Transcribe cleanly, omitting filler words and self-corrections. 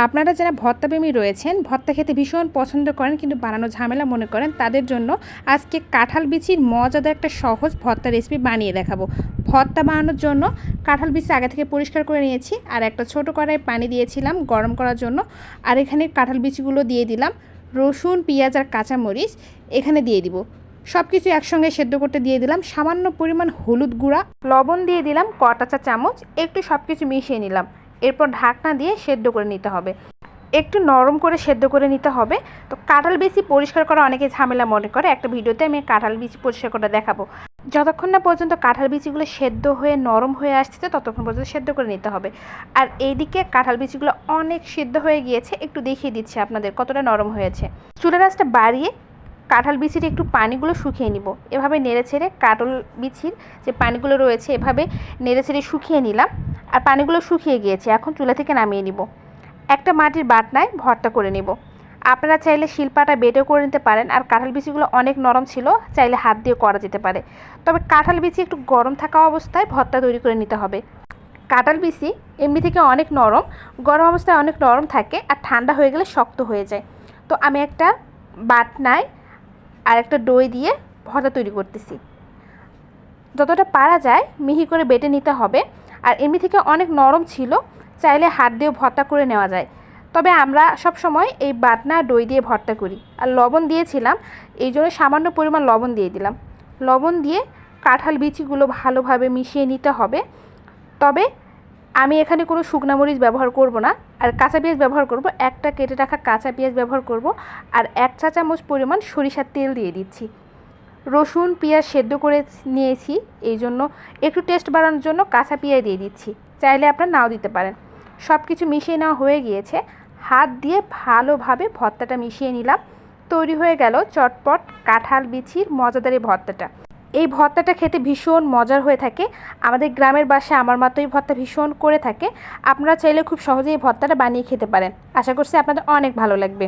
আপনারা যারা ভর্তাপ্রেমী রয়েছেন, ভর্তা খেতে ভীষণ পছন্দ করেন কিন্তু বানানো ঝামেলা মনে করেন, তাদের জন্য আজকে কাঁঠাল বিচির মজাদার একটা সহজ ভর্তা রেসিপি বানিয়ে দেখাবো। ভর্তা বানানোর জন্য কাঁঠাল বিচি আগে থেকে পরিষ্কার করে নিয়েছি, আর একটা ছোটো কড়াই পানি দিয়েছিলাম গরম করার জন্য। আর এখানে কাঁঠাল বিচিগুলো দিয়ে দিলাম, রসুন, পেঁয়াজ আর কাঁচামরিচ এখানে দিয়ে দিব। সব কিছু একসঙ্গে সেদ্ধ করতে দিয়ে দিলাম। সামান্য পরিমাণ হলুদ গুঁড়া, লবণ দিয়ে দিলাম কটা চা চামচ, একটু সব কিছু মিশিয়ে নিলাম। এরপর ঢাকনা দিয়ে সেদ্ধ করে নিতে হবে, একটু নরম করে সেদ্ধ করে নিতে হবে। তো কাঁঠাল বিচি পরিষ্কার করা অনেকে ঝামেলা মনে করে, একটা ভিডিওতে আমি কাঁঠাল বিচি পরিষ্কার করে দেখাবো। যতক্ষণ না পর্যন্ত কাঁঠাল বিচিগুলো সেদ্ধ হয়ে নরম হয়ে আসছে ততক্ষণ পর্যন্ত সেদ্ধ করে নিতে হবে। আর এইদিকে কাঁঠাল বিচিগুলো অনেক সেদ্ধ হয়ে গিয়েছে, একটু দেখিয়ে দিচ্ছি আপনাদের কতটা নরম হয়েছে। চুলার আঁচটা বাড়িয়ে কাঁঠাল বিচির একটু পানিগুলো শুকিয়ে নিব। এভাবে নেড়েছেড়ে কাঁঠাল বিচির যে পানিগুলো রয়েছে এভাবে নেড়েছেড়ে শুকিয়ে নিলাম। আর পানিগুলো শুকিয়ে গিয়েছে, এখন চুলা থেকে নামিয়ে নিব। একটা মাটির বাটনায় ভর্তা করে নেব। আপনারা চাইলে শিলপাটা বেটেও করে নিতে পারেন। আর কাঁঠাল বিচিগুলো অনেক নরম ছিল, চাইলে হাত দিয়ে করা যেতে পারে। তবে কাঁঠাল বিচি একটু গরম থাকা অবস্থায় ভর্তা তৈরি করে নিতে হবে। কাঁঠাল বিচি এমনি থেকে অনেক নরম, গরম অবস্থায় অনেক নরম থাকে আর ঠান্ডা হয়ে গেলে শক্ত হয়ে যায়। তো আমি একটা বাটনায় আর একটা দই দিয়ে ভর্তা তৈরি করতেছি। যতটা পারা যায় মিহি করে বেটে নিতে হবে। আর এমনি থেকে অনেক নরম ছিল, চাইলে হাত দিয়েও ভর্তা করে নেওয়া যায়। তবে আমরা সব সময় এই বাটনা দই দিয়ে ভর্তা করি। আর লবণ দিয়েছিলাম, এই জন্য সামান্য পরিমাণ লবণ দিয়ে দিলাম। লবণ দিয়ে কাঁঠাল বিচিগুলো ভালোভাবে মিশিয়ে নিতে হবে। তবে আমি এখানে কোনো শুকনা মরিচ ব্যবহার করব না, আর কাঁচা পেঁয়াজ ব্যবহার করব। একটা কেটে রাখা কাঁচা পেঁয়াজ ব্যবহার করব। আর 1 চা চামচ পরিমাণ সরিষার তেল দিয়ে দিচ্ছি। রসুন পেঁয়াজ সেদ্ধ করে নিয়েছি, এই জন্য একটু টেস্ট বাড়ানোর জন্য কাঁচা পেঁয়াজ দিয়ে দিচ্ছি, চাইলে আপনারা নাও দিতে পারেন। সব কিছু মিশিয়ে নেওয়া হয়ে গিয়েছে, হাত দিয়ে ভালোভাবে ভর্তাটা মিশিয়ে নিলাম। তৈরি হয়ে গেল চটপট কাঁঠাল বিচির মজাদার এই ভর্তাটা। এই ভর্তাটা খেতে ভীষণ মজার হয়ে থাকে। আমাদের গ্রামের বাসায় আমার মা তো এই ভর্তা ভীষণ করে থাকে। আপনারা চাইলে খুব সহজেই এই ভর্তাটা বানিয়ে খেতে পারেন। আশা করছি আপনাদের অনেক ভালো লাগবে।